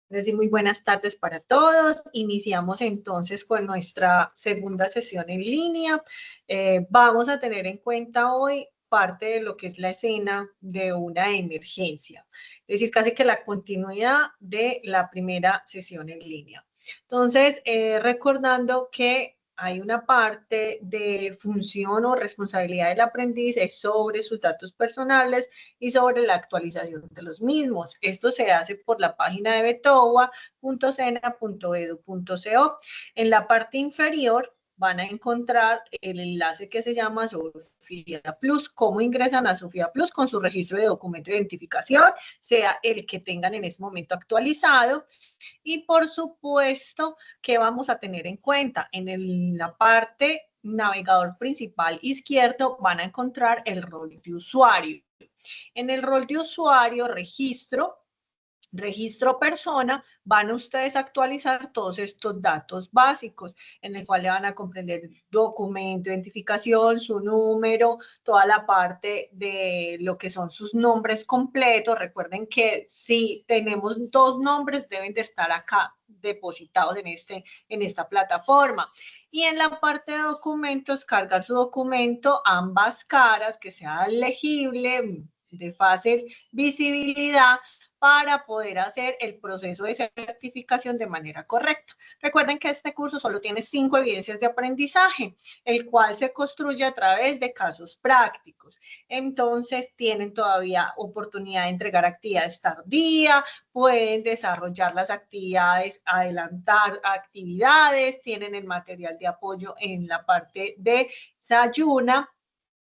Es decir, muy buenas tardes para todos. Iniciamos entonces con nuestra segunda sesión en línea. Vamos a tener en cuenta hoy parte de lo que es la escena de una emergencia, es decir, casi que la continuidad de la primera sesión en línea. Entonces, recordando que hay una parte de función o responsabilidad del aprendiz es sobre sus datos personales y sobre la actualización de los mismos. Esto se hace por la página de betowa.sena.edu.co. En la parte inferior van a encontrar el enlace que se llama Sofía Plus. ¿Cómo ingresan a Sofía Plus? Con su registro de documento de identificación, sea el que tengan en ese momento actualizado. Y por supuesto, ¿qué vamos a tener en cuenta? En la parte navegador principal izquierdo van a encontrar el rol de usuario. En el rol de usuario, registro persona, van ustedes a actualizar todos estos datos básicos, en el cual le van a comprender documento, identificación, su número, toda la parte de lo que son sus nombres completos. Recuerden que si tenemos dos nombres, deben de estar acá depositados en esta plataforma. Y en la parte de documentos, cargar su documento, ambas caras, que sea legible, de fácil visibilidad, para poder hacer el proceso de certificación de manera correcta. Recuerden que este curso solo tiene 5 evidencias de aprendizaje, el cual se construye a través de casos prácticos. Entonces, tienen todavía oportunidad de entregar actividades tardías, pueden desarrollar las actividades, adelantar actividades, tienen el material de apoyo en la parte de Sayuna.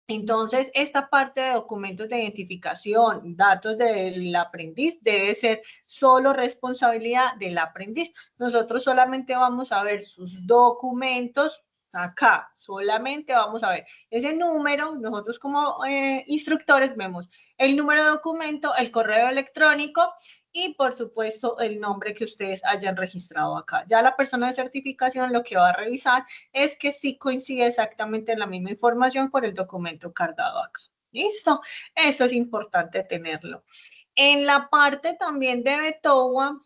Entonces, esta parte de documentos de identificación, datos del aprendiz, debe ser solo responsabilidad del aprendiz. Nosotros solamente vamos a ver sus documentos acá, solamente vamos a ver ese número. Nosotros como instructores vemos el número de documento, el correo electrónico y por supuesto el nombre que ustedes hayan registrado acá. Ya la persona de certificación lo que va a revisar es que sí coincide exactamente en la misma información con el documento cargado acá. ¿Listo? Esto es importante tenerlo. En la parte también de Betowa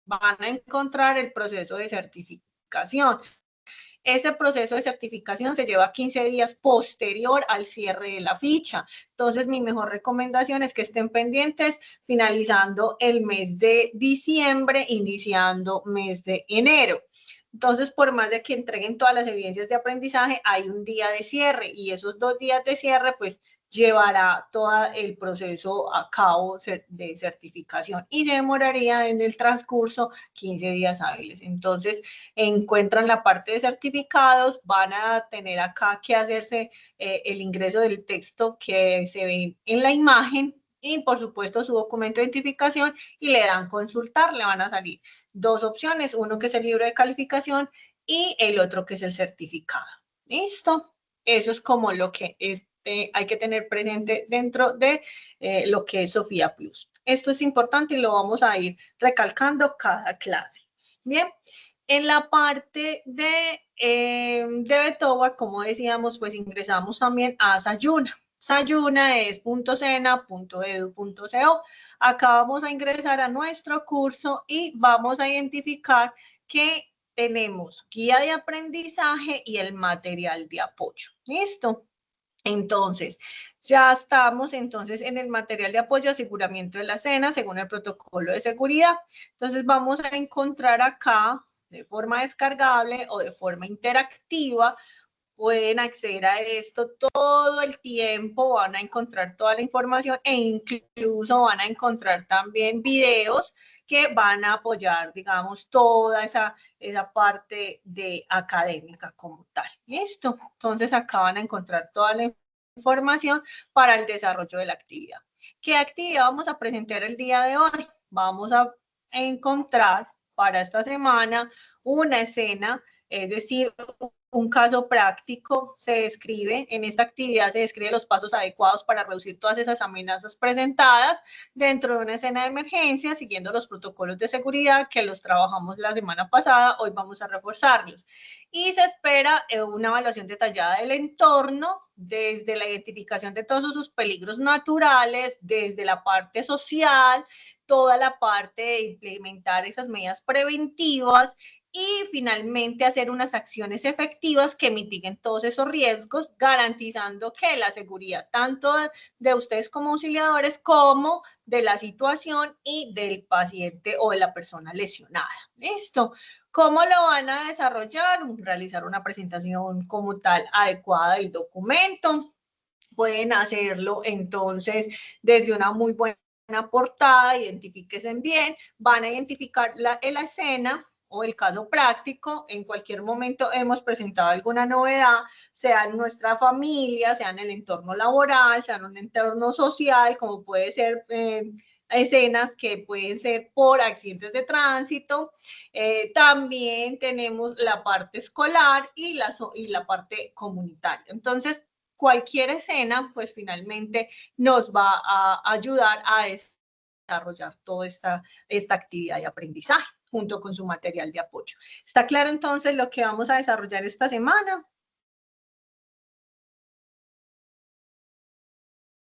van a encontrar el proceso de certificación. Ese proceso de certificación se lleva 15 días posterior al cierre de la ficha. Entonces, mi mejor recomendación es que estén pendientes finalizando el mes de diciembre, iniciando mes de enero. Entonces, por más de que entreguen todas las evidencias de aprendizaje, hay un día de cierre y esos 2 días de cierre, pues, llevará todo el proceso a cabo de certificación y se demoraría en el transcurso 15 días hábiles. Entonces, encuentran la parte de certificados, van a tener acá que hacerse el ingreso del texto que se ve en la imagen y por supuesto su documento de identificación y le dan consultar, le van a salir 2 opciones, uno que es el libro de calificación y el otro que es el certificado. ¿Listo? Eso es como lo que hay que tener presente dentro de lo que es Sofía Plus. Esto es importante y lo vamos a ir recalcando cada clase. Bien, en la parte de Betowa, como decíamos, pues ingresamos también a Sayuna. Sayuna es .sena.edu.co. Acá vamos a ingresar a nuestro curso y vamos a identificar que tenemos guía de aprendizaje y el material de apoyo. ¿Listo? Entonces, ya estamos entonces en el material de apoyo, aseguramiento de la cena, según el protocolo de seguridad. Entonces, vamos a encontrar acá, de forma descargable o de forma interactiva, pueden acceder a esto todo el tiempo, van a encontrar toda la información e incluso van a encontrar también videos que van a apoyar, digamos, toda esa parte de académica como tal. ¿Listo? Entonces acá van a encontrar toda la información para el desarrollo de la actividad. ¿Qué actividad vamos a presentar el día de hoy? Vamos a encontrar para esta semana una escena, es decir, un caso práctico, se describe, en esta actividad se describe los pasos adecuados para reducir todas esas amenazas presentadas dentro de una escena de emergencia, siguiendo los protocolos de seguridad que los trabajamos la semana pasada, hoy vamos a reforzarlos. Y se espera una evaluación detallada del entorno, desde la identificación de todos esos peligros naturales, desde la parte social, toda la parte de implementar esas medidas preventivas, y finalmente hacer unas acciones efectivas que mitiguen todos esos riesgos, garantizando que la seguridad tanto de ustedes como auxiliadores como de la situación y del paciente o de la persona lesionada. ¿Listo? ¿Cómo lo van a desarrollar? Realizar una presentación como tal adecuada del documento. Pueden hacerlo entonces desde una muy buena portada, identifíquense bien, van a identificar la escena o el caso práctico. En cualquier momento hemos presentado alguna novedad, sea en nuestra familia, sea en el entorno laboral, sea en un entorno social, como puede ser escenas que pueden ser por accidentes de tránsito. También tenemos la parte escolar y la parte comunitaria. Entonces, cualquier escena, pues finalmente nos va a ayudar a desarrollar toda esta actividad de aprendizaje junto con su material de apoyo. ¿Está claro entonces lo que vamos a desarrollar esta semana?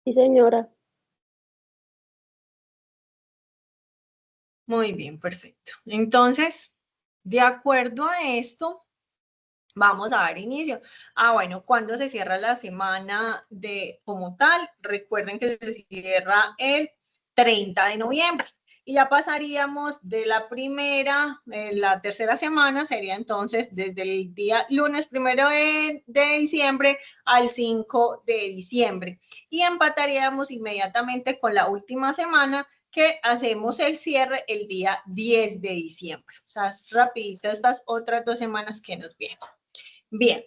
Sí, señora. Muy bien, perfecto. Entonces, de acuerdo a esto, vamos a dar inicio. Bueno, ¿cuándo se cierra la semana como tal? Recuerden que se cierra el 30 de noviembre. Y ya pasaríamos de la primera, la tercera semana sería entonces desde el día lunes 1 de diciembre al 5 de diciembre. Y empataríamos inmediatamente con la última semana, que hacemos el cierre el día 10 de diciembre. O sea, es rapidito estas otras 2 semanas que nos vienen. Bien,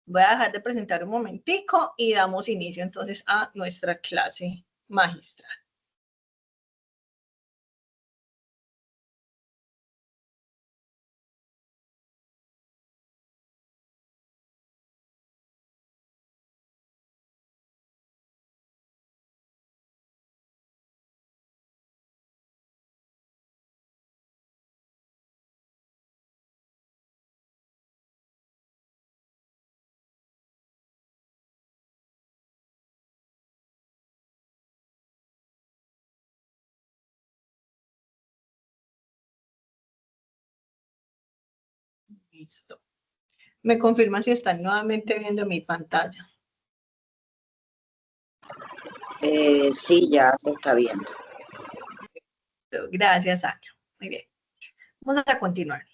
voy a dejar de presentar un momentico y damos inicio entonces a nuestra clase magistral. Listo. Me confirma si están nuevamente viendo mi pantalla. Sí, ya se está viendo. Gracias, Ana. Muy bien. Vamos a continuar.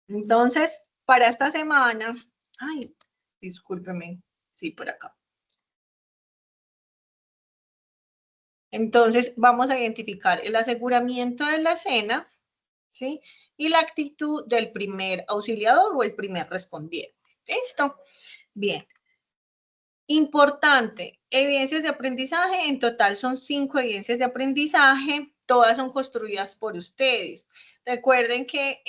Entonces, para esta semana, discúlpeme, sí, por acá. Entonces, vamos a identificar el aseguramiento de la escena, ¿sí? Y la actitud del primer auxiliador o el primer respondiente. ¿Listo? Bien. Importante, evidencias de aprendizaje, en total son 5 evidencias de aprendizaje, todas son construidas por ustedes. Recuerden que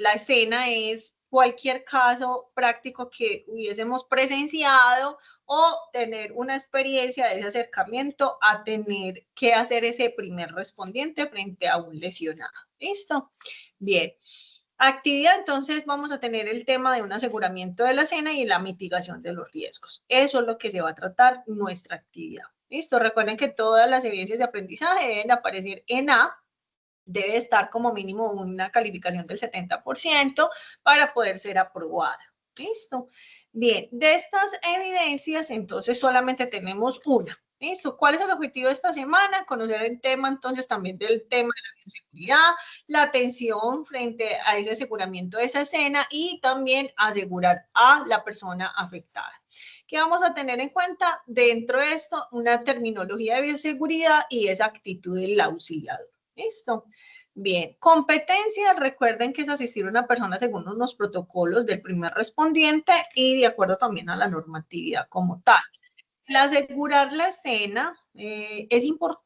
la escena es cualquier caso práctico que hubiésemos presenciado o tener una experiencia de ese acercamiento a tener que hacer ese primer respondiente frente a un lesionado. ¿Listo? Bien. Actividad, entonces vamos a tener el tema de un aseguramiento de la escena y la mitigación de los riesgos. Eso es lo que se va a tratar nuestra actividad. ¿Listo? Recuerden que todas las evidencias de aprendizaje deben aparecer en A, debe estar como mínimo una calificación del 70% para poder ser aprobada. ¿Listo? Bien, de estas evidencias, entonces solamente tenemos una. ¿Listo? ¿Cuál es el objetivo de esta semana? Conocer el tema, entonces, también del tema de la bioseguridad, la atención frente a ese aseguramiento de esa escena y también asegurar a la persona afectada. ¿Qué vamos a tener en cuenta? Dentro de esto, una terminología de bioseguridad y esa actitud del auxiliador. ¿Listo? Bien, competencias, recuerden que es asistir a una persona según unos protocolos del primer respondiente y de acuerdo también a la normatividad como tal. El asegurar la escena es importante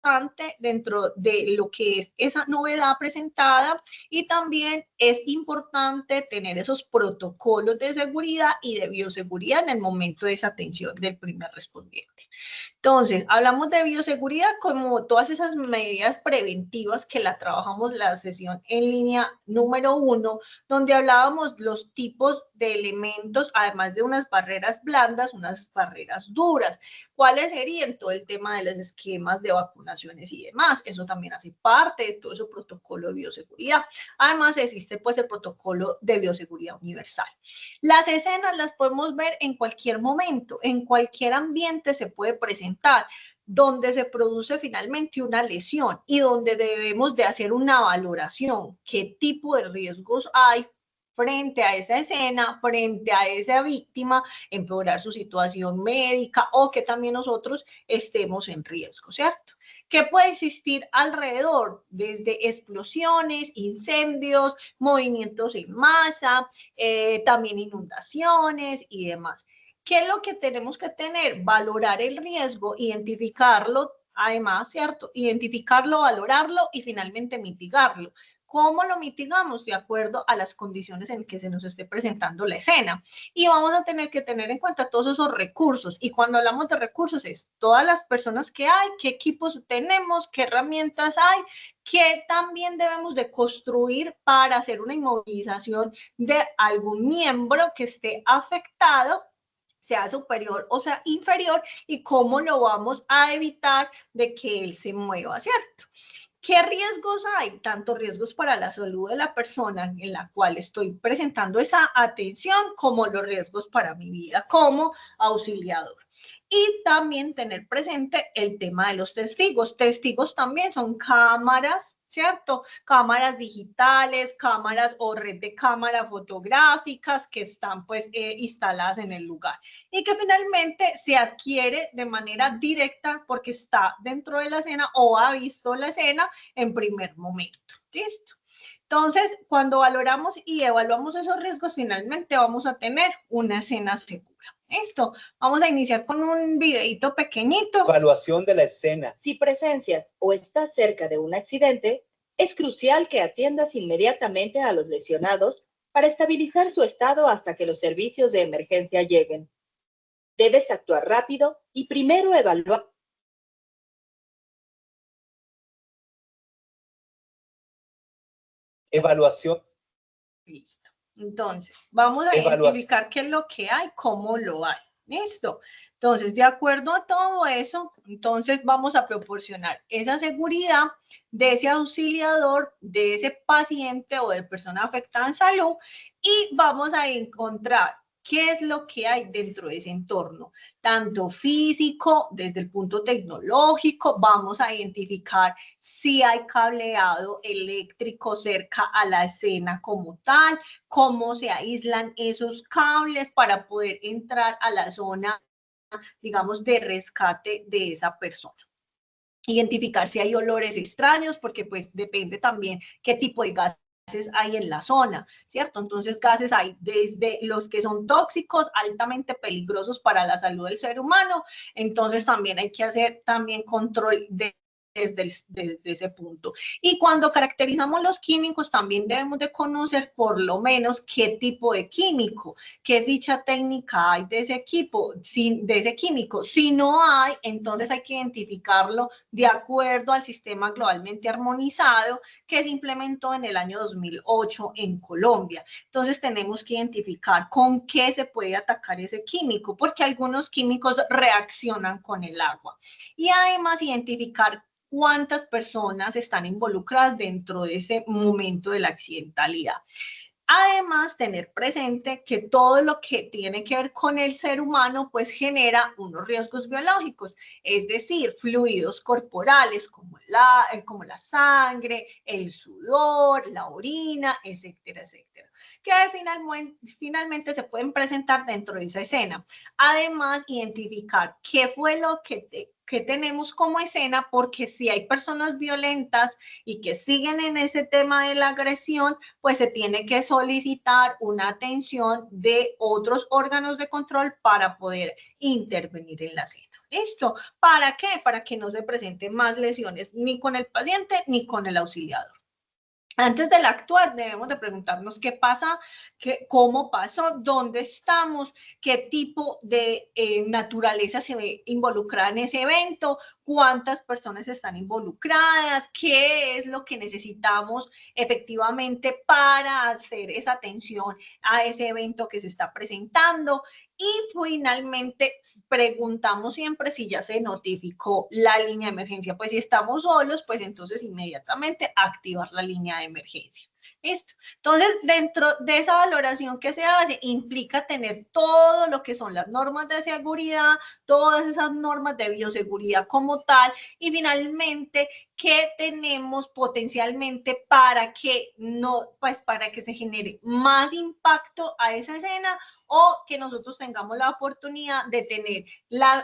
importante dentro de lo que es esa novedad presentada, y también es importante tener esos protocolos de seguridad y de bioseguridad en el momento de esa atención del primer respondiente. Entonces, hablamos de bioseguridad como todas esas medidas preventivas que la trabajamos la sesión en línea número 1, donde hablábamos los tipos de elementos, además de unas barreras blandas, unas barreras duras. ¿Cuáles serían? Todo el tema de los esquemas de vacunaciones y demás. Eso también hace parte de todo ese protocolo de bioseguridad. Además, existe pues el protocolo de bioseguridad universal. Las escenas las podemos ver en cualquier momento, en cualquier ambiente se puede presentar, donde se produce finalmente una lesión y donde debemos de hacer una valoración, qué tipo de riesgos hay frente a esa escena, frente a esa víctima, empeorar su situación médica o que también nosotros estemos en riesgo, ¿cierto? ¿Qué puede existir alrededor? Desde explosiones, incendios, movimientos en masa, también inundaciones y demás. ¿Qué es lo que tenemos que tener? Valorar el riesgo, identificarlo, además, ¿cierto? Identificarlo, valorarlo y finalmente mitigarlo. ¿Cómo lo mitigamos? De acuerdo a las condiciones en que se nos esté presentando la escena. Y vamos a tener que tener en cuenta todos esos recursos. Y cuando hablamos de recursos es todas las personas que hay, qué equipos tenemos, qué herramientas hay, qué también debemos de construir para hacer una inmovilización de algún miembro que esté afectado, sea superior o sea inferior, y cómo lo vamos a evitar de que él se mueva, ¿cierto? ¿Qué riesgos hay? Tanto riesgos para la salud de la persona en la cual estoy presentando esa atención, como los riesgos para mi vida como auxiliador. Y también tener presente el tema de los testigos. Testigos también son cámaras, ¿cierto? Cámaras digitales, cámaras o red de cámaras fotográficas que están pues instaladas en el lugar y que finalmente se adquiere de manera directa porque está dentro de la escena o ha visto la escena en primer momento. ¿Listo? Entonces, cuando valoramos y evaluamos esos riesgos, finalmente vamos a tener una escena segura. Listo, vamos a iniciar con un videito pequeñito. Evaluación de la escena. Si presencias o estás cerca de un accidente, es crucial que atiendas inmediatamente a los lesionados para estabilizar su estado hasta que los servicios de emergencia lleguen. Debes actuar rápido y primero evaluar. Evaluación. Listo. Entonces, vamos a identificar qué es lo que hay, cómo lo hay. ¿Listo? Entonces, de acuerdo a todo eso, entonces vamos a proporcionar esa seguridad de ese auxiliador, de ese paciente o de persona afectada en salud, y vamos a encontrar qué es lo que hay dentro de ese entorno, tanto físico, desde el punto tecnológico, vamos a identificar si hay cableado eléctrico cerca a la escena como tal, cómo se aíslan esos cables para poder entrar a la zona, digamos, de rescate de esa persona. Identificar si hay olores extraños, porque pues depende también qué tipo de gases hay en la zona, ¿cierto? Entonces, gases hay desde los que son tóxicos, altamente peligrosos para la salud del ser humano, entonces también hay que hacer también control desde ese punto. Y cuando caracterizamos los químicos, también debemos de conocer por lo menos qué tipo de químico, qué dicha técnica hay de ese equipo, de ese químico. Si no hay, entonces hay que identificarlo de acuerdo al sistema globalmente armonizado que se implementó en el año 2008 en Colombia. Entonces tenemos que identificar con qué se puede atacar ese químico, porque algunos químicos reaccionan con el agua. Y además identificar cuántas personas están involucradas dentro de ese momento de la accidentalidad. Además, tener presente que todo lo que tiene que ver con el ser humano, pues genera unos riesgos biológicos, es decir, fluidos corporales como la sangre, el sudor, la orina, etcétera, etcétera, que finalmente se pueden presentar dentro de esa escena. Además, identificar qué fue lo que tenemos como escena, porque si hay personas violentas y que siguen en ese tema de la agresión, pues se tiene que solicitar una atención de otros órganos de control para poder intervenir en la escena. ¿Listo? ¿Para qué? Para que no se presenten más lesiones ni con el paciente ni con el auxiliador. Antes del actuar debemos de preguntarnos qué pasa, cómo pasó, dónde estamos, qué tipo de naturaleza se ve involucrada en ese evento, cuántas personas están involucradas, qué es lo que necesitamos efectivamente para hacer esa atención a ese evento que se está presentando. Y finalmente preguntamos siempre si ya se notificó la línea de emergencia. Pues si estamos solos, pues entonces inmediatamente activar la línea de emergencia. ¿Listo? Entonces, dentro de esa valoración que se hace, implica tener todo lo que son las normas de seguridad, todas esas normas de bioseguridad como tal, y finalmente, ¿qué tenemos potencialmente para que no, pues para que se genere más impacto a esa escena o que nosotros tengamos la oportunidad de tener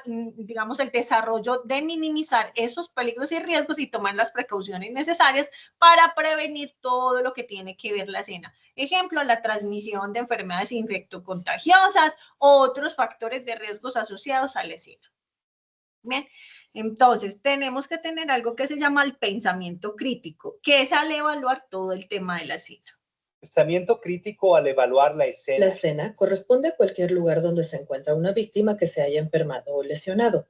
digamos, el desarrollo de minimizar esos peligros y riesgos y tomar las precauciones necesarias para prevenir todo lo que tiene que ver la escena. Ejemplo, la transmisión de enfermedades infectocontagiosas o otros factores de riesgos asociados a la escena. Bien, entonces tenemos que tener algo que se llama el pensamiento crítico, que es al evaluar todo el tema de la escena. Pensamiento crítico al evaluar la escena. La escena corresponde a cualquier lugar donde se encuentra una víctima que se haya enfermado o lesionado.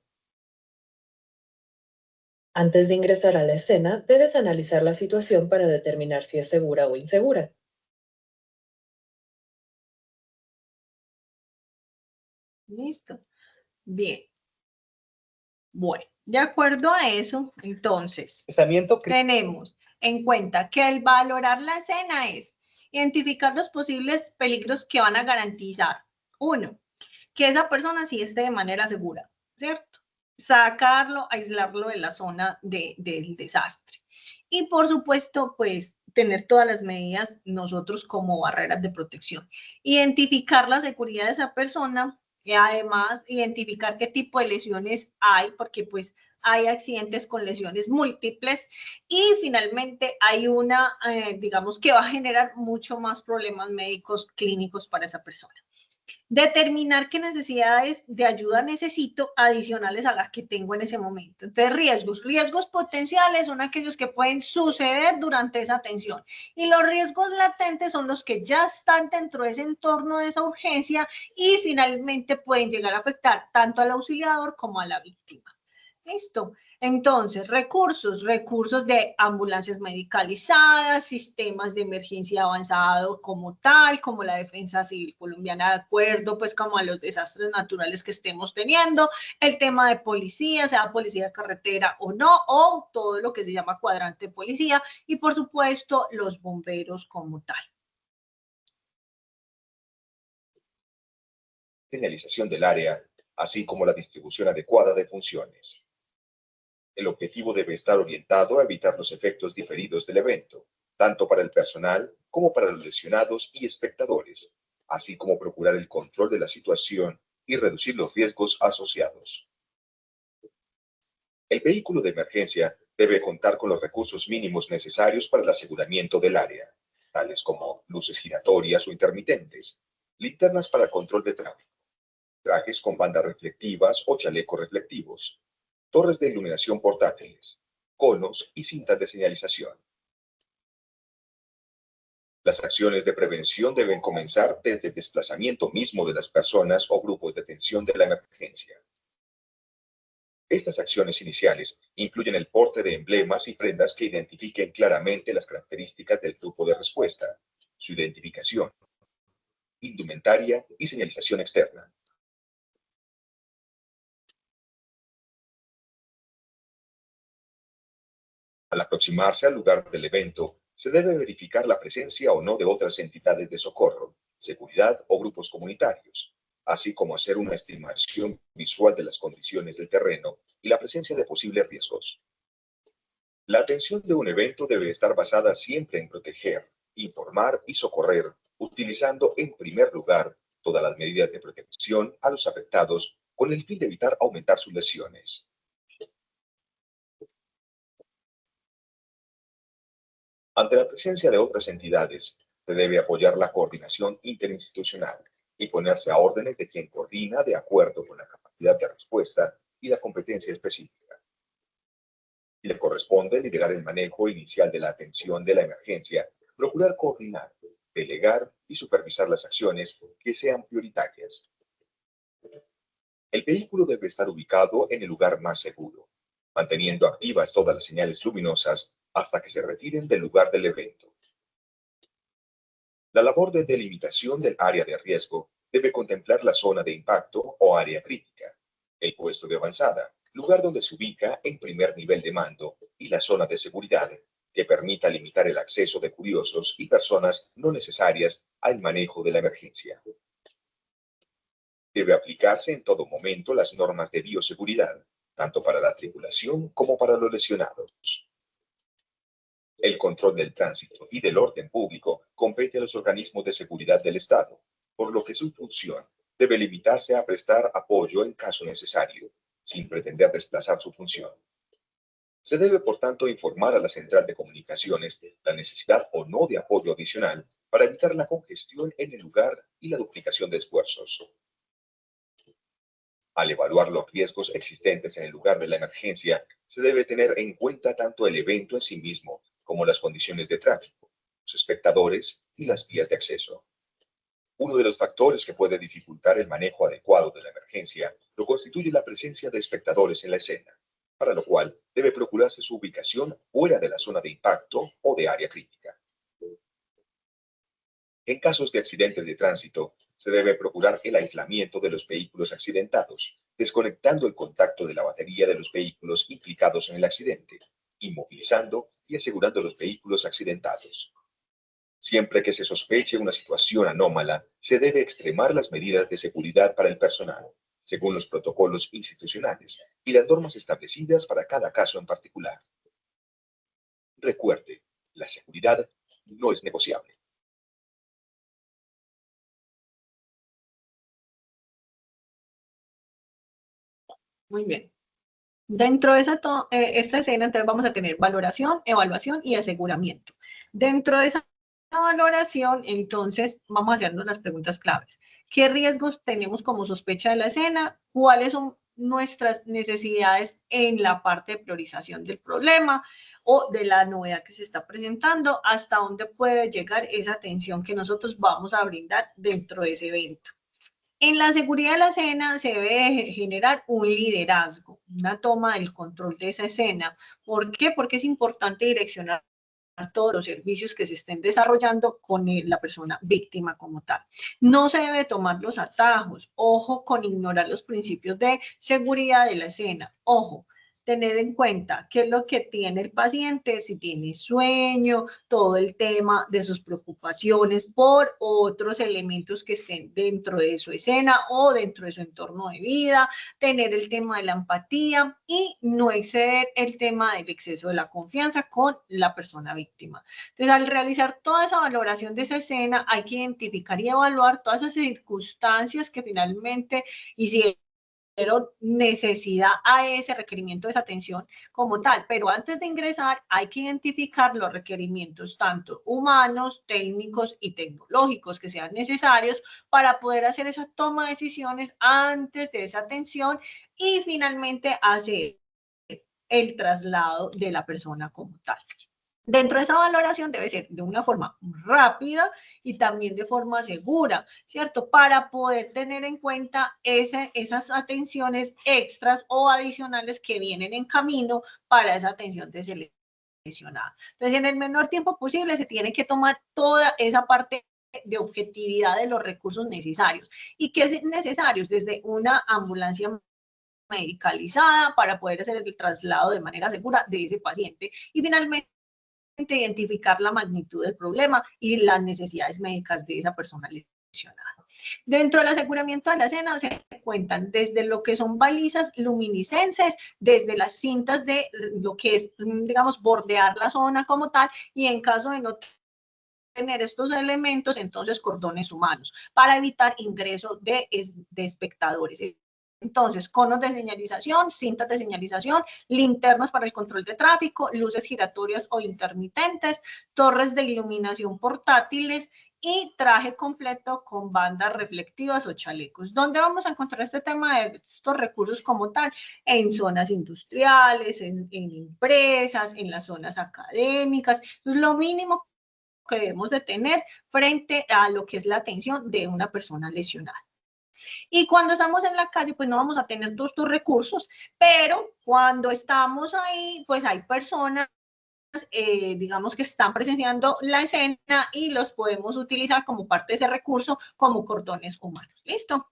Antes de ingresar a la escena, debes analizar la situación para determinar si es segura o insegura. ¿Listo? Bien. Bueno, de acuerdo a eso, entonces, Pensamiento crítico. tenemos en cuenta que el valorar la escena es identificar los posibles peligros que van a garantizar. Uno, que esa persona sí esté de manera segura, ¿cierto? Sacarlo, aislarlo de la zona del desastre. Y por supuesto, pues, tener todas las medidas nosotros como barreras de protección. Identificar la seguridad de esa persona y además identificar qué tipo de lesiones hay, porque pues hay accidentes con lesiones múltiples y finalmente hay una, digamos, que va a generar mucho más problemas médicos clínicos para esa persona. Determinar qué necesidades de ayuda necesito adicionales a las que tengo en ese momento. Entonces, riesgos potenciales son aquellos que pueden suceder durante esa atención y los riesgos latentes son los que ya están dentro de ese entorno de esa urgencia y finalmente pueden llegar a afectar tanto al auxiliador como a la víctima. ¿Listo? Entonces, recursos de ambulancias medicalizadas, sistemas de emergencia avanzado como tal, como la Defensa Civil Colombiana, de acuerdo, pues como a los desastres naturales que estemos teniendo, el tema de policía, sea policía de carretera o no, o todo lo que se llama cuadrante de policía, y por supuesto, los bomberos como tal. Señalización del área, así como la distribución adecuada de funciones. El objetivo debe estar orientado a evitar los efectos diferidos del evento, tanto para el personal como para los lesionados y espectadores, así como procurar el control de la situación y reducir los riesgos asociados. El vehículo de emergencia debe contar con los recursos mínimos necesarios para el aseguramiento del área, tales como luces giratorias o intermitentes, linternas para control de tráfico, trajes con bandas reflectivas o chalecos reflectivos, torres de iluminación portátiles, conos y cintas de señalización. Las acciones de prevención deben comenzar desde el desplazamiento mismo de las personas o grupos de atención de la emergencia. Estas acciones iniciales incluyen el porte de emblemas y prendas que identifiquen claramente las características del grupo de respuesta, su identificación, indumentaria y señalización externa. Al aproximarse al lugar del evento, se debe verificar la presencia o no de otras entidades de socorro, seguridad o grupos comunitarios, así como hacer una estimación visual de las condiciones del terreno y la presencia de posibles riesgos. La atención de un evento debe estar basada siempre en proteger, informar y socorrer, utilizando en primer lugar todas las medidas de protección a los afectados con el fin de evitar aumentar sus lesiones. Ante la presencia de otras entidades, se debe apoyar la coordinación interinstitucional y ponerse a órdenes de quien coordina de acuerdo con la capacidad de respuesta y la competencia específica. Y le corresponde liderar el manejo inicial de la atención de la emergencia, procurar coordinar, delegar y supervisar las acciones que sean prioritarias. El vehículo debe estar ubicado en el lugar más seguro, manteniendo activas todas las señales luminosas hasta que se retiren del lugar del evento. La labor de delimitación del área de riesgo debe contemplar la zona de impacto o área crítica, el puesto de avanzada, lugar donde se ubica en primer nivel de mando, y la zona de seguridad, que permita limitar el acceso de curiosos y personas no necesarias al manejo de la emergencia. Debe aplicarse en todo momento las normas de bioseguridad, tanto para la tripulación como para los lesionados. El control del tránsito y del orden público compete a los organismos de seguridad del Estado, por lo que su función debe limitarse a prestar apoyo en caso necesario, sin pretender desplazar su función. Se debe, por tanto, informar a la central de comunicaciones la necesidad o no de apoyo adicional para evitar la congestión en el lugar y la duplicación de esfuerzos. Al evaluar los riesgos existentes en el lugar de la emergencia, se debe tener en cuenta tanto el evento en sí mismo como las condiciones de tráfico, los espectadores y las vías de acceso. Uno de los factores que puede dificultar el manejo adecuado de la emergencia lo constituye la presencia de espectadores en la escena, para lo cual debe procurarse su ubicación fuera de la zona de impacto o de área crítica. En casos de accidentes de tránsito, se debe procurar el aislamiento de los vehículos accidentados, desconectando el contacto de la batería de los vehículos implicados en el accidente, inmovilizando y asegurando los vehículos accidentados. Siempre que se sospeche una situación anómala, se debe extremar las medidas de seguridad para el personal, según los protocolos institucionales y las normas establecidas para cada caso en particular. Recuerde, la seguridad no es negociable. Muy bien. Dentro de esta escena, entonces vamos a tener valoración, evaluación y aseguramiento. Dentro de esa valoración, entonces, vamos a hacernos las preguntas claves. ¿Qué riesgos tenemos como sospecha de la escena? ¿Cuáles son nuestras necesidades en la parte de priorización del problema o de la novedad que se está presentando? ¿Hasta dónde puede llegar esa atención que nosotros vamos a brindar dentro de ese evento? En la seguridad de la escena se debe generar un liderazgo, una toma del control de esa escena. ¿Por qué? Porque es importante direccionar todos los servicios que se estén desarrollando con la persona víctima como tal. No se debe tomar los atajos. Ojo con ignorar los principios de seguridad de la escena. Ojo, tener en cuenta qué es lo que tiene el paciente, si tiene sueño, todo el tema de sus preocupaciones por otros elementos que estén dentro de su escena o dentro de su entorno de vida, tener el tema de la empatía y no exceder el tema del exceso de la confianza con la persona víctima. Entonces, al realizar toda esa valoración de esa escena, hay que identificar y evaluar todas esas circunstancias que finalmente hicieron necesidad a ese requerimiento de esa atención como tal, pero antes de ingresar hay que identificar los requerimientos tanto humanos, técnicos y tecnológicos que sean necesarios para poder hacer esa toma de decisiones antes de esa atención y finalmente hacer el traslado de la persona como tal. Dentro de esa valoración debe ser de una forma rápida y también de forma segura, ¿cierto? Para poder tener en cuenta esas atenciones extras o adicionales que vienen en camino para esa atención de ese lesionado. Entonces, en el menor tiempo posible se tiene que tomar toda esa parte de objetividad de los recursos necesarios. ¿Y qué es necesario? Desde una ambulancia medicalizada para poder hacer el traslado de manera segura de ese paciente y finalmente identificar la magnitud del problema y las necesidades médicas de esa persona lesionada. Dentro del aseguramiento de la escena se cuentan desde lo que son balizas luminiscentes, desde las cintas de lo que es, digamos, bordear la zona como tal, y en caso de no tener estos elementos, entonces cordones humanos, para evitar ingreso de espectadores. Entonces, conos de señalización, cintas de señalización, linternas para el control de tráfico, luces giratorias o intermitentes, torres de iluminación portátiles y traje completo con bandas reflectivas o chalecos. ¿Dónde vamos a encontrar este tema de estos recursos como tal? En zonas industriales, en empresas, en las zonas académicas. Entonces, lo mínimo que debemos de tener frente a lo que es la atención de una persona lesionada. Y cuando estamos en la calle, pues no vamos a tener todos estos recursos, pero cuando estamos ahí, pues hay personas digamos que están presenciando la escena y los podemos utilizar como parte de ese recurso como cordones humanos. ¿Listo?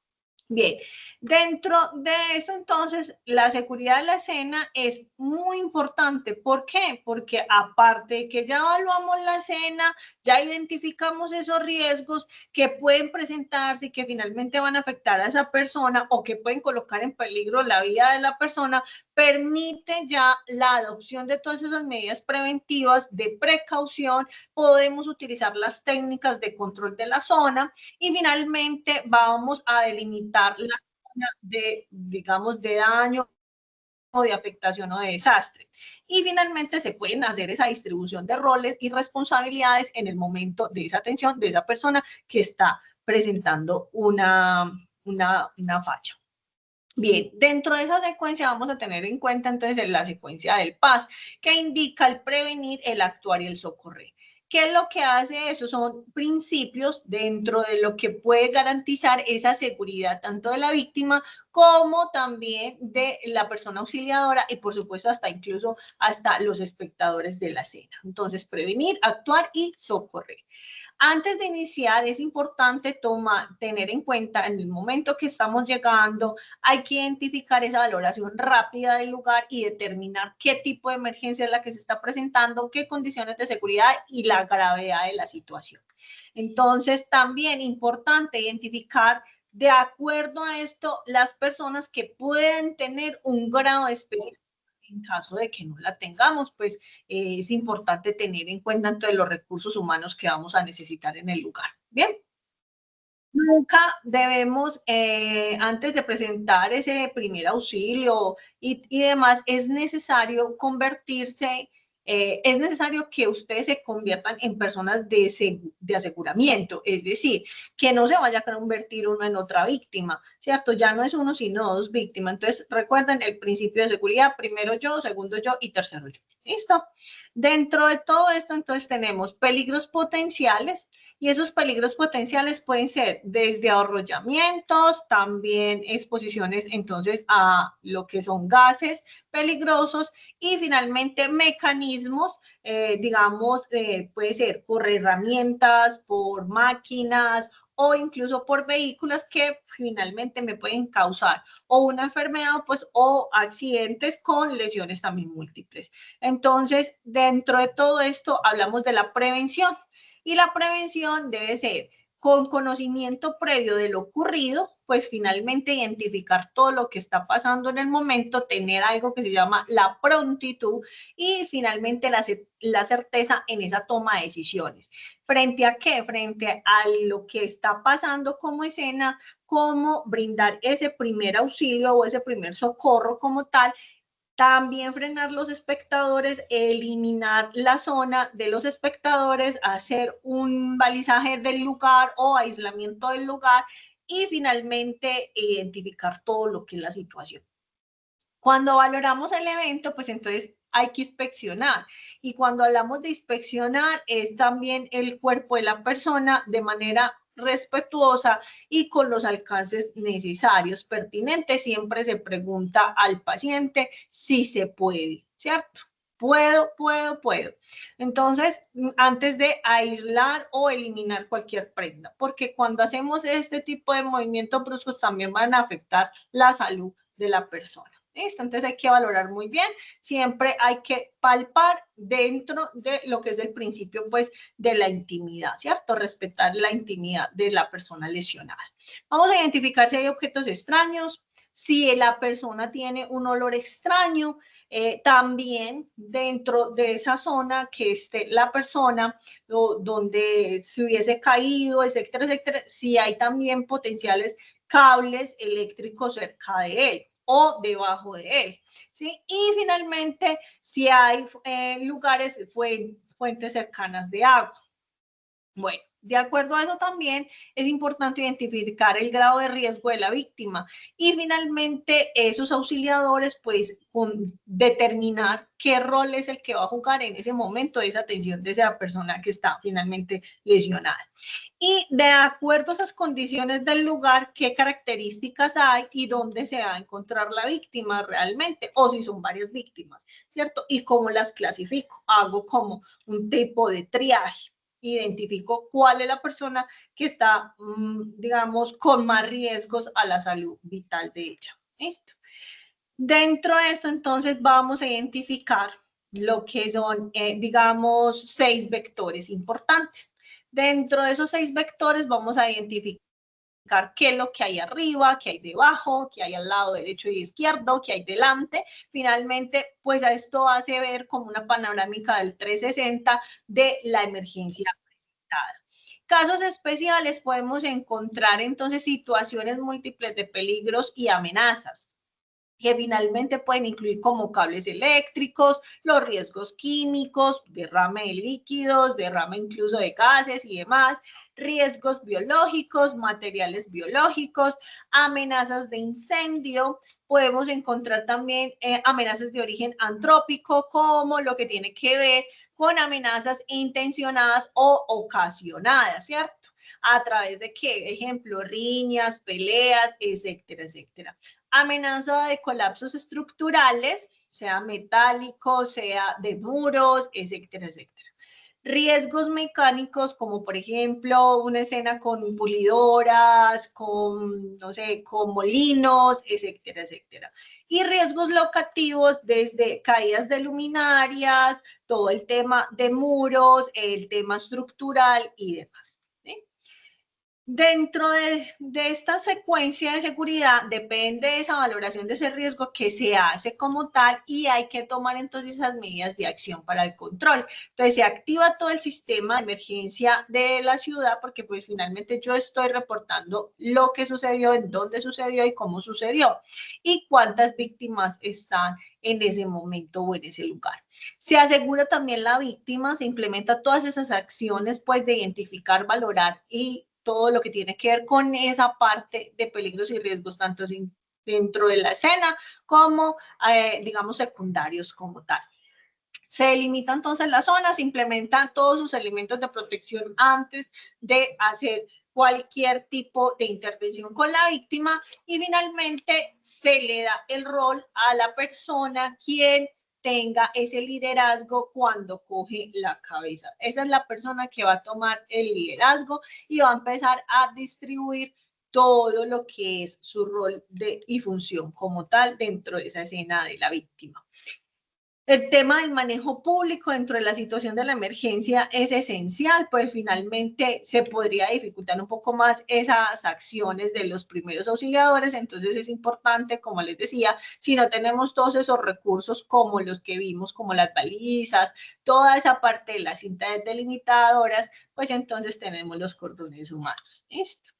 Bien, dentro de eso entonces la seguridad de la escena es muy importante. ¿Por qué? Porque aparte de que ya evaluamos la escena, ya identificamos esos riesgos que pueden presentarse y que finalmente van a afectar a esa persona o que pueden colocar en peligro la vida de la persona, permite ya la adopción de todas esas medidas preventivas de precaución. Podemos utilizar las técnicas de control de la zona y finalmente vamos a delimitar la zona de, digamos, de daño o de afectación o de desastre. Y finalmente se pueden hacer esa distribución de roles y responsabilidades en el momento de esa atención de esa persona que está presentando una falla. Bien, dentro de esa secuencia vamos a tener en cuenta entonces la secuencia del PAS, que indica el prevenir, el actuar y el socorrer. ¿Qué es lo que hace eso? Son principios dentro de lo que puede garantizar esa seguridad tanto de la víctima como también de la persona auxiliadora y por supuesto incluso hasta los espectadores de la escena. Entonces, prevenir, actuar y socorrer. Antes de iniciar, es importante tener en cuenta en el momento que estamos llegando, hay que identificar esa valoración rápida del lugar y determinar qué tipo de emergencia es la que se está presentando, qué condiciones de seguridad y la gravedad de la situación. Entonces, también importante identificar de acuerdo a esto las personas que pueden tener un grado de especialidad. En caso de que no la tengamos, pues es importante tener en cuenta entonces los recursos humanos que vamos a necesitar en el lugar. Bien. Nunca debemos, antes de presentar ese primer auxilio y demás, es necesario convertirse, es necesario que ustedes se conviertan en personas de aseguramiento, es decir, que no se vaya a convertir uno en otra víctima, ¿cierto? Ya no es uno, sino dos víctimas. Entonces, recuerden el principio de seguridad, primero yo, segundo yo y tercero yo. ¿Listo? Dentro de todo esto, entonces, tenemos peligros potenciales, y esos peligros potenciales pueden ser desde arrollamientos, también exposiciones entonces a lo que son gases peligrosos y finalmente mecanismos, digamos, puede ser por herramientas, por máquinas o incluso por vehículos que finalmente me pueden causar o una enfermedad pues, o accidentes con lesiones también múltiples. Entonces, dentro de todo esto hablamos de la prevención. Y la prevención debe ser con conocimiento previo de lo ocurrido, pues finalmente identificar todo lo que está pasando en el momento, tener algo que se llama la prontitud y finalmente la certeza en esa toma de decisiones. ¿Frente a qué? Frente a lo que está pasando como escena, cómo brindar ese primer auxilio o ese primer socorro como tal. También frenar los espectadores, eliminar la zona de los espectadores, hacer un balizaje del lugar o aislamiento del lugar y finalmente identificar todo lo que es la situación. Cuando valoramos el evento, pues entonces hay que inspeccionar. Y cuando hablamos de inspeccionar, es también el cuerpo de la persona de manera respetuosa y con los alcances necesarios, pertinentes. Siempre se pregunta al paciente si se puede, ¿cierto? Puedo. Entonces, antes de aislar o eliminar cualquier prenda, porque cuando hacemos este tipo de movimientos bruscos también van a afectar la salud de la persona. ¿Listo? Entonces hay que valorar muy bien. Siempre hay que palpar dentro de lo que es el principio, pues, de la intimidad, ¿cierto? Respetar la intimidad de la persona lesionada. Vamos a identificar si hay objetos extraños, si la persona tiene un olor extraño, también dentro de esa zona que esté la persona donde se hubiese caído, etcétera, etcétera, si hay también potenciales cables eléctricos cerca de él o debajo de él, ¿sí? Y finalmente, si hay lugares, fuentes cercanas de agua. Bueno, De acuerdo a eso también es importante identificar el grado de riesgo de la víctima y finalmente esos auxiliadores pues determinar qué rol es el que va a jugar en ese momento de esa atención de esa persona que está finalmente lesionada. Y de acuerdo a esas condiciones del lugar, qué características hay y dónde se va a encontrar la víctima realmente, o si son varias víctimas, ¿cierto? Y cómo las clasifico, hago como un tipo de triaje. Identifico cuál es la persona que está, digamos, con más riesgos a la salud vital de ella. ¿Listo? Dentro de esto, entonces, vamos a identificar lo que son, digamos, 6 vectores importantes. Dentro de esos 6 vectores vamos a identificar qué es lo que hay arriba, qué hay debajo, qué hay al lado derecho y izquierdo, qué hay delante. Finalmente, pues a esto hace ver como una panorámica del 360 de la emergencia presentada. Casos especiales podemos encontrar entonces situaciones múltiples de peligros y amenazas, que finalmente pueden incluir como cables eléctricos, los riesgos químicos, derrame de líquidos, derrame incluso de gases y demás, riesgos biológicos, materiales biológicos, amenazas de incendio. Podemos encontrar también amenazas de origen antrópico, como lo que tiene que ver con amenazas intencionadas o ocasionadas, ¿cierto? ¿A través de qué? Ejemplo, riñas, peleas, etcétera, etcétera. Amenaza de colapsos estructurales, sea metálicos, sea de muros, etcétera, etcétera. Riesgos mecánicos, como por ejemplo una escena con pulidoras, con, no sé, con molinos, etcétera, etcétera. Y riesgos locativos desde caídas de luminarias, todo el tema de muros, el tema estructural y demás. Dentro de esta secuencia de seguridad depende de esa valoración de ese riesgo que se hace como tal y hay que tomar entonces esas medidas de acción para el control. Entonces se activa todo el sistema de emergencia de la ciudad porque pues finalmente yo estoy reportando lo que sucedió, en dónde sucedió y cómo sucedió y cuántas víctimas están en ese momento o en ese lugar. Se asegura también la víctima, se implementa todas esas acciones pues de identificar, valorar y todo lo que tiene que ver con esa parte de peligros y riesgos, tanto dentro de la escena como, digamos, secundarios como tal. Se delimita entonces la zona, se implementan todos sus elementos de protección antes de hacer cualquier tipo de intervención con la víctima y finalmente se le da el rol a la persona quien tenga ese liderazgo cuando coge la cabeza. Esa es la persona que va a tomar el liderazgo y va a empezar a distribuir todo lo que es su rol y función como tal dentro de esa escena de la víctima. El tema del manejo público dentro de la situación de la emergencia es esencial, pues finalmente se podría dificultar un poco más esas acciones de los primeros auxiliadores, entonces es importante, como les decía, si no tenemos todos esos recursos como los que vimos, como las balizas, toda esa parte de las cintas delimitadoras, pues entonces tenemos los cordones humanos. ¿Listo?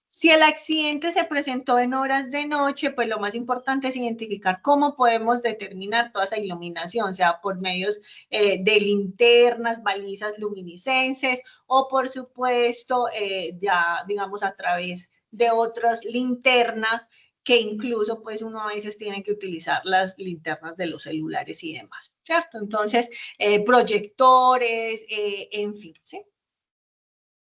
Si el accidente se presentó en horas de noche, pues lo más importante es identificar cómo podemos determinar toda esa iluminación, sea por medios de linternas, balizas luminiscentes o por supuesto ya digamos a través de otras linternas que incluso pues uno a veces tiene que utilizar las linternas de los celulares y demás, ¿cierto? Entonces, proyectores, en fin, ¿sí?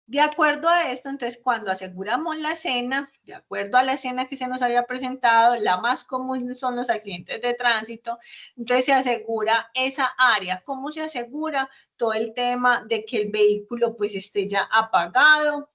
De acuerdo a esto, entonces, cuando aseguramos la escena, de acuerdo a la escena que se nos había presentado, la más común son los accidentes de tránsito, entonces se asegura esa área. ¿Cómo se asegura? Todo el tema de que el vehículo pues esté ya apagado,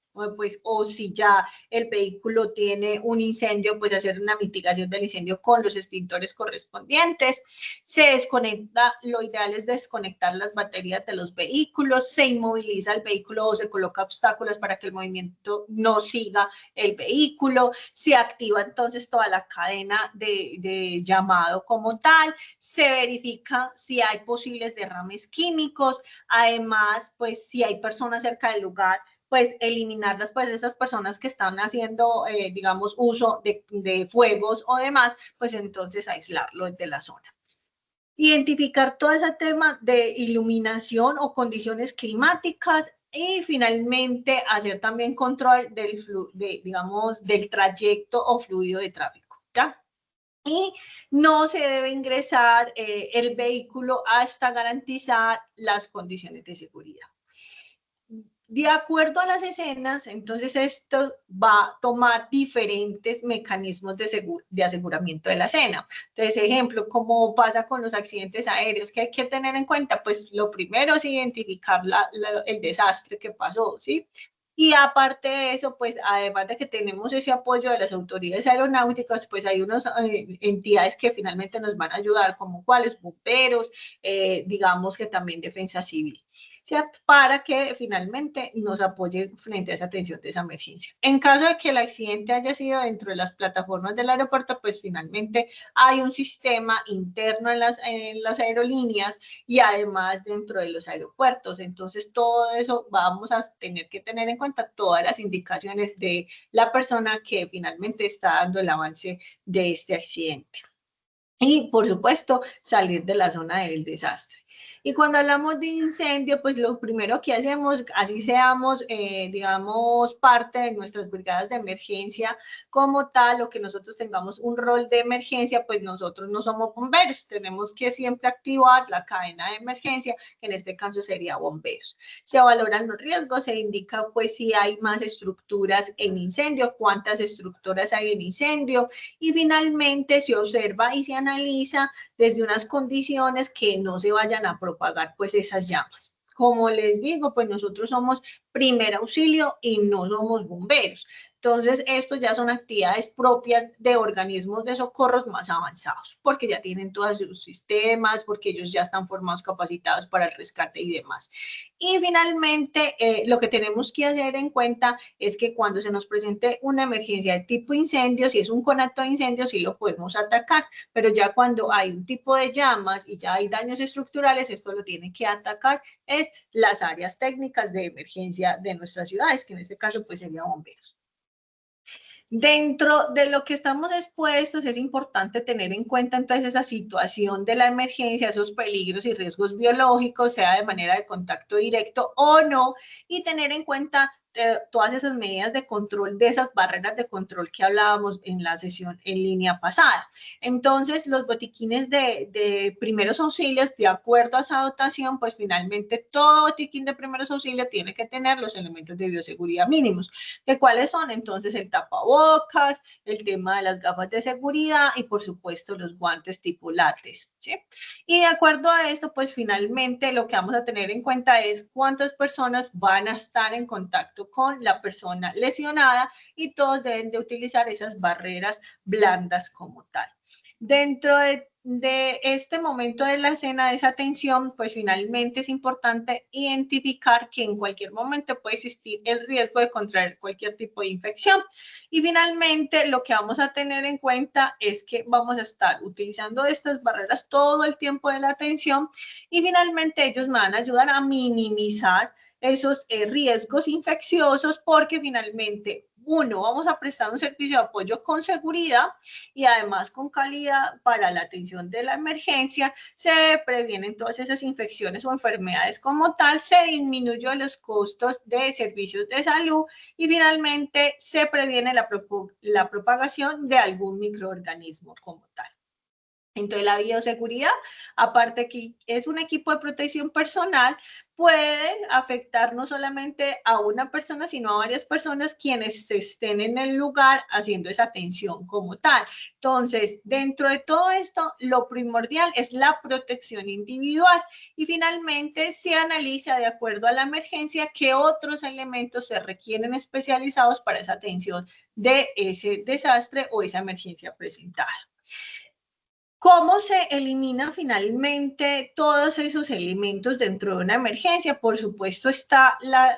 o si ya el vehículo tiene un incendio, pues hacer una mitigación del incendio con los extintores correspondientes. Se desconecta, lo ideal es desconectar las baterías de los vehículos, se inmoviliza el vehículo o se coloca obstáculos para que el movimiento no siga el vehículo, se activa entonces toda la cadena de llamado como tal, se verifica si hay posibles derrames químicos, además, pues si hay personas cerca del lugar, pues eliminarlas, pues esas personas que están haciendo, digamos, uso de fuegos o demás, pues entonces aislarlo de la zona. Identificar todo ese tema de iluminación o condiciones climáticas Y finalmente hacer también control del, del trayecto o fluido de tráfico, ¿ya? Y no se debe ingresar el vehículo hasta garantizar las condiciones de seguridad. De acuerdo a las escenas, entonces esto va a tomar diferentes mecanismos de aseguramiento de la escena. Entonces, ejemplo, como pasa con los accidentes aéreos, que hay que tener en cuenta, pues lo primero es identificar el desastre que pasó, ¿sí? Y aparte de eso, pues además de que tenemos ese apoyo de las autoridades aeronáuticas, pues hay unas entidades que finalmente nos van a ayudar, como cuáles, bomberos, digamos que también defensa civil, ¿cierto? Para que finalmente nos apoye frente a esa atención de esa emergencia. En caso de que el accidente haya sido dentro de las plataformas del aeropuerto, pues finalmente hay un sistema interno en las aerolíneas y además dentro de los aeropuertos. Entonces, todo eso vamos a tener que tener en cuenta todas las indicaciones de la persona que finalmente está dando el avance de este accidente. Y, por supuesto, salir de la zona del desastre. Y cuando hablamos de incendio, pues lo primero que hacemos, así seamos, digamos, parte de nuestras brigadas de emergencia como tal, o que nosotros tengamos un rol de emergencia, pues nosotros no somos bomberos, tenemos que siempre activar la cadena de emergencia, que en este caso sería bomberos. Se valoran los riesgos, se indica pues si hay más estructuras en incendio, cuántas estructuras hay en incendio, y finalmente se observa y se analiza desde unas condiciones que no se vayan a propagar pues esas llamas. Como les digo, pues nosotros somos primer auxilio y no somos bomberos. Entonces, estos ya son actividades propias de organismos de socorros más avanzados, porque ya tienen todos sus sistemas, porque ellos ya están formados, capacitados para el rescate y demás. Y finalmente, lo que tenemos que hacer en cuenta es que cuando se nos presente una emergencia de tipo incendio, si es un conato de incendio, sí lo podemos atacar, pero ya cuando hay un tipo de llamas y ya hay daños estructurales, esto lo tiene que atacar es las áreas técnicas de emergencia de nuestras ciudades, que en este caso pues sería bomberos. Dentro de lo que estamos expuestos es importante tener en cuenta entonces esa situación de la emergencia, esos peligros y riesgos biológicos, sea de manera de contacto directo o no, y tener en cuenta todas esas medidas de control, de esas barreras de control que hablábamos en la sesión en línea pasada. Entonces, los botiquines de primeros auxilios, de acuerdo a esa dotación, pues finalmente todo botiquín de primeros auxilios tiene que tener los elementos de bioseguridad mínimos. ¿De cuáles son? Entonces, el tapabocas, el tema de las gafas de seguridad y, por supuesto, los guantes tipo látex, ¿sí? Y de acuerdo a esto, pues finalmente lo que vamos a tener en cuenta es cuántas personas van a estar en contacto con la persona lesionada y todos deben de utilizar esas barreras blandas como tal. Dentro de este momento de la escena, de esa tensión, pues finalmente es importante identificar que en cualquier momento puede existir el riesgo de contraer cualquier tipo de infección. Y finalmente lo que vamos a tener en cuenta es que vamos a estar utilizando estas barreras todo el tiempo de la tensión y finalmente ellos me van a ayudar a minimizar esos riesgos infecciosos porque finalmente vamos a prestar un servicio de apoyo con seguridad y además con calidad para la atención de la emergencia, se previenen todas esas infecciones o enfermedades como tal, se disminuyen los costos de servicios de salud y finalmente se previene la propagación de algún microorganismo como tal. Entonces, la bioseguridad, aparte que es un equipo de protección personal, puede afectar no solamente a una persona, sino a varias personas quienes estén en el lugar haciendo esa atención como tal. Entonces, dentro de todo esto, lo primordial es la protección individual y finalmente se analiza de acuerdo a la emergencia qué otros elementos se requieren especializados para esa atención de ese desastre o esa emergencia presentada. ¿Cómo se elimina finalmente todos esos elementos dentro de una emergencia? Por supuesto está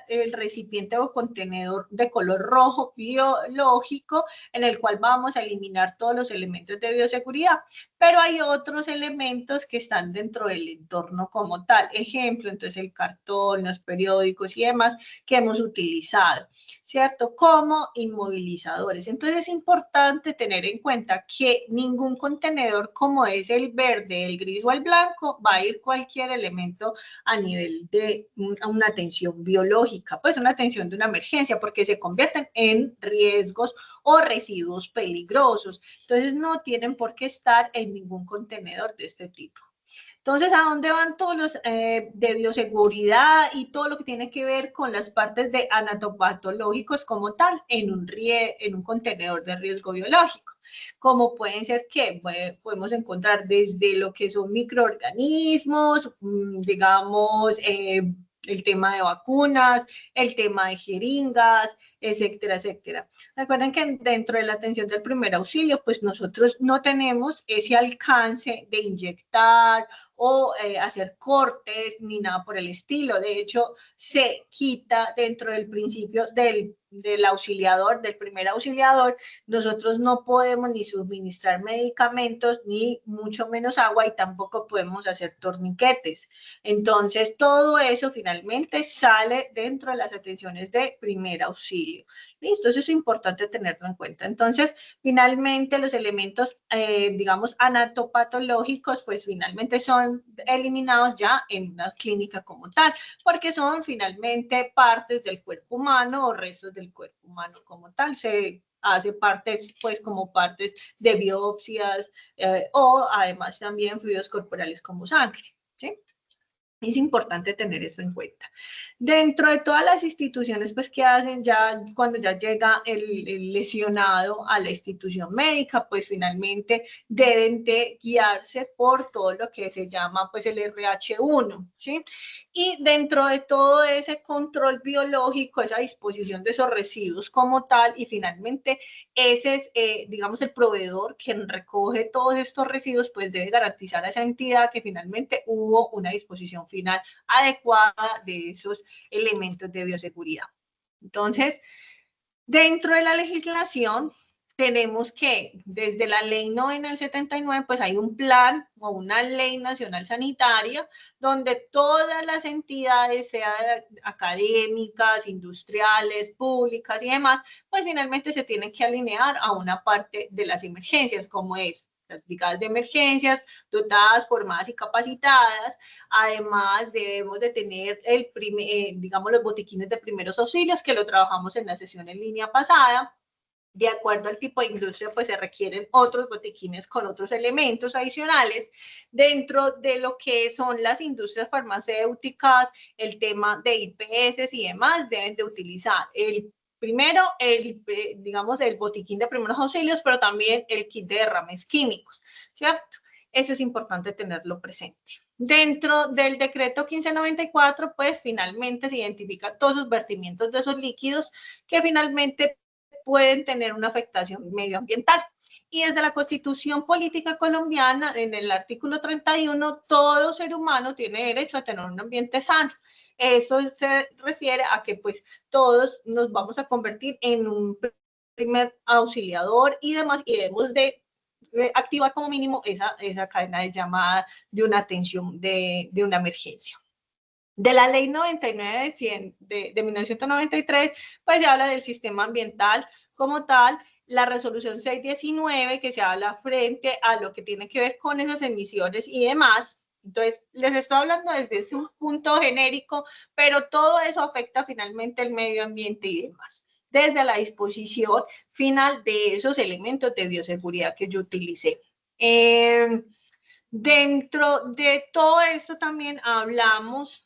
el recipiente o contenedor de color rojo biológico en el cual vamos a eliminar todos los elementos de bioseguridad, pero hay otros elementos que están dentro del entorno como tal. Ejemplo, entonces el cartón, los periódicos y demás que hemos utilizado, ¿cierto? Como inmovilizadores. Entonces es importante tener en cuenta que ningún contenedor como como es el verde, el gris o el blanco, va a ir cualquier elemento a nivel de una atención biológica, pues una atención de una emergencia, porque se convierten en riesgos o residuos peligrosos. Entonces no tienen por qué estar en ningún contenedor de este tipo. Entonces, ¿a dónde van todos los de bioseguridad y todo lo que tiene que ver con las partes de anatopatológicos como tal en un contenedor de riesgo biológico? Como pueden ser que podemos encontrar desde lo que son microorganismos, digamos, el tema de vacunas, el tema de jeringas, etcétera, etcétera. Recuerden que dentro de la atención del primer auxilio, pues nosotros no tenemos ese alcance de inyectar o hacer cortes ni nada por el estilo. De hecho, se quita dentro del principio del auxiliador, del primer auxiliador. Nosotros no podemos ni suministrar medicamentos, ni mucho menos agua, y tampoco podemos hacer torniquetes. Entonces, todo eso finalmente sale dentro de las atenciones de primer auxilio. ¿Listo? Eso es importante tenerlo en cuenta. Entonces, finalmente, los elementos, digamos, anatopatológicos, pues finalmente son eliminados ya en una clínica como tal, porque son finalmente partes del cuerpo humano o restos del cuerpo humano como tal. Se hace parte, pues, como partes de biopsias o además también fluidos corporales como sangre, ¿sí? Es importante tener eso en cuenta. Dentro de todas las instituciones, pues, que hacen ya cuando ya llega el lesionado a la institución médica, pues, finalmente deben de guiarse por todo lo que se llama, pues, el RH1, ¿sí? Y dentro de todo ese control biológico, esa disposición de esos residuos como tal, y finalmente ese es, digamos, el proveedor quien recoge todos estos residuos, pues debe garantizar a esa entidad que finalmente hubo una disposición final adecuada de esos elementos de bioseguridad. Entonces, dentro de la legislación, tenemos que desde la ley 9 del 79, pues hay un plan o una ley nacional sanitaria donde todas las entidades, sean académicas, industriales, públicas y demás, pues finalmente se tienen que alinear a una parte de las emergencias, como es las brigadas de emergencias, dotadas, formadas y capacitadas. Además, debemos de tener digamos, los botiquines de primeros auxilios, que lo trabajamos en la sesión en línea pasada. De acuerdo al tipo de industria, pues se requieren otros botiquines con otros elementos adicionales. Dentro de lo que son las industrias farmacéuticas, el tema de IPS y demás, deben de utilizar primero, digamos, el botiquín de primeros auxilios, pero también el kit de derrames químicos, ¿cierto? Eso es importante tenerlo presente. Dentro del decreto 1594, pues finalmente se identifican todos esos vertimientos de esos líquidos que finalmente pueden tener una afectación medioambiental. Y desde la Constitución Política Colombiana, en el artículo 31, todo ser humano tiene derecho a tener un ambiente sano. Eso se refiere a que pues todos nos vamos a convertir en un primer auxiliador y demás, y debemos de activar como mínimo esa cadena de llamada de una atención de una emergencia. De la ley 99 de 1993, pues se habla del sistema ambiental como tal, la resolución 619, que se habla frente a lo que tiene que ver con esas emisiones y demás. Entonces, les estoy hablando desde un punto genérico, pero todo eso afecta finalmente el medio ambiente y demás, desde la disposición final de esos elementos de bioseguridad que yo utilicé. Dentro de todo esto también hablamos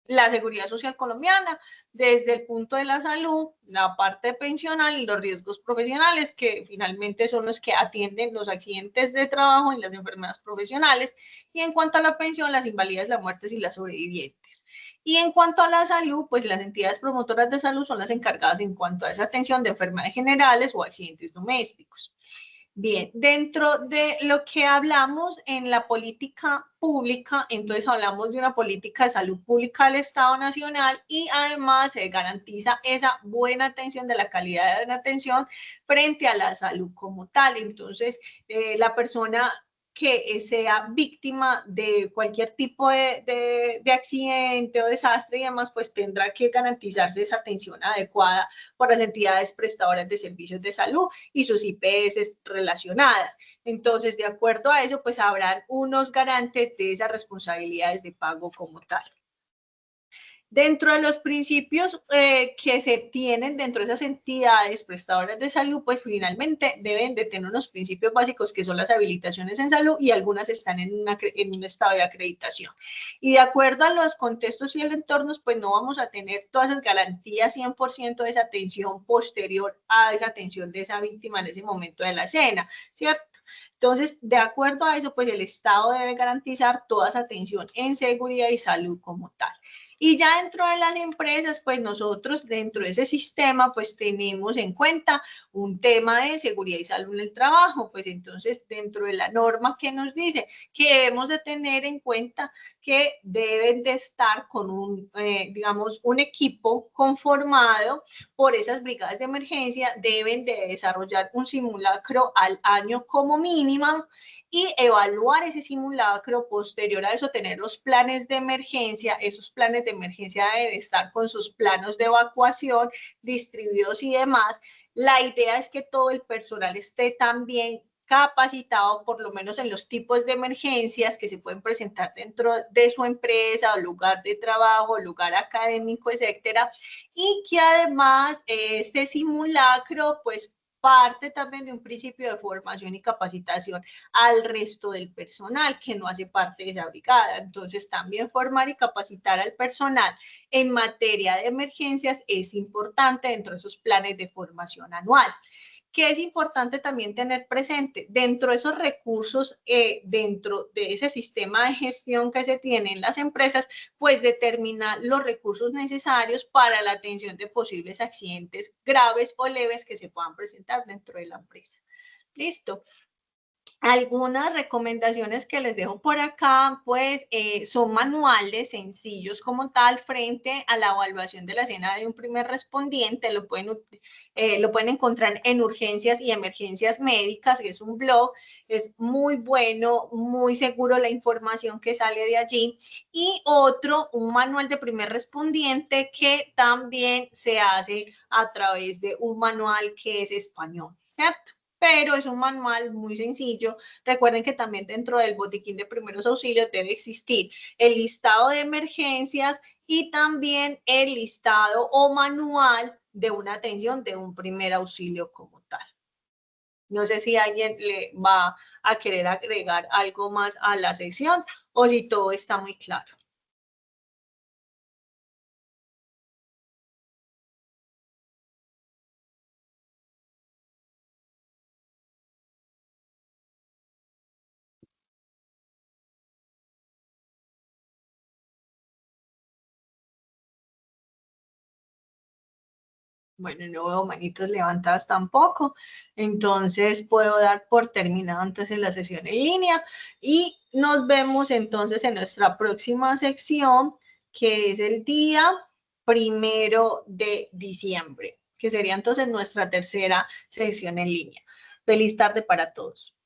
la seguridad social colombiana, desde el punto de la salud, la parte pensional y los riesgos profesionales, que finalmente son los que atienden los accidentes de trabajo y las enfermedades profesionales, y en cuanto a la pensión, las invalidez, las muertes y las sobrevivientes. Y en cuanto a la salud, pues las entidades promotoras de salud son las encargadas en cuanto a esa atención de enfermedades generales o accidentes domésticos. Bien, dentro de lo que hablamos en la política pública, entonces hablamos de una política de salud pública del Estado Nacional y además se garantiza esa buena atención de la calidad de la atención frente a la salud como tal. Entonces, la persona que sea víctima de cualquier tipo de accidente o desastre y demás, pues tendrá que garantizarse esa atención adecuada por las entidades prestadoras de servicios de salud y sus IPS relacionadas. Entonces, de acuerdo a eso, pues habrán unos garantes de esas responsabilidades de pago como tal. Dentro de los principios que se tienen dentro de esas entidades prestadoras de salud, pues finalmente deben de tener unos principios básicos que son las habilitaciones en salud y algunas están en un estado de acreditación. Y de acuerdo a los contextos y el entorno, pues no vamos a tener todas esas garantías 100% de esa atención posterior a esa atención de esa víctima en ese momento de la escena, ¿cierto? Entonces, de acuerdo a eso, pues el Estado debe garantizar toda esa atención en seguridad y salud como tal. Y ya dentro de las empresas, pues nosotros dentro de ese sistema, pues tenemos en cuenta un tema de seguridad y salud en el trabajo, pues entonces dentro de la norma que nos dice que debemos de tener en cuenta que deben de estar con digamos, un equipo conformado por esas brigadas de emergencia, deben de desarrollar un simulacro al año como mínimo, y evaluar ese simulacro, posterior a eso tener los planes de emergencia. Esos planes de emergencia deben estar con sus planos de evacuación distribuidos y demás. La idea es que todo el personal esté también capacitado, por lo menos en los tipos de emergencias que se pueden presentar dentro de su empresa o lugar de trabajo, lugar académico, etcétera, y que además este simulacro pues parte también de un principio de formación y capacitación al resto del personal que no hace parte de esa brigada. Entonces, también formar y capacitar al personal en materia de emergencias es importante dentro de esos planes de formación anual. Que es importante también tener presente dentro de esos recursos, dentro de ese sistema de gestión que se tiene en las empresas, pues determinar los recursos necesarios para la atención de posibles accidentes graves o leves que se puedan presentar dentro de la empresa. Listo. Algunas recomendaciones que les dejo por acá, pues son manuales sencillos como tal frente a la evaluación de la escena de un primer respondiente. Lo pueden encontrar en Urgencias y Emergencias Médicas, que es un blog, es muy bueno, muy seguro la información que sale de allí. Y otro, un manual de primer respondiente que también se hace a través de un manual que es español, ¿cierto? Pero es un manual muy sencillo. Recuerden que también dentro del botiquín de primeros auxilios debe existir el listado de emergencias y también el listado o manual de una atención de un primer auxilio como tal. No sé si alguien le va a querer agregar algo más a la sección o si todo está muy claro. Bueno, no veo manitos levantadas tampoco, entonces puedo dar por terminado entonces la sesión en línea y nos vemos entonces en nuestra próxima sección, que es el día 1 de diciembre, que sería entonces nuestra tercera sesión en línea. Feliz tarde para todos.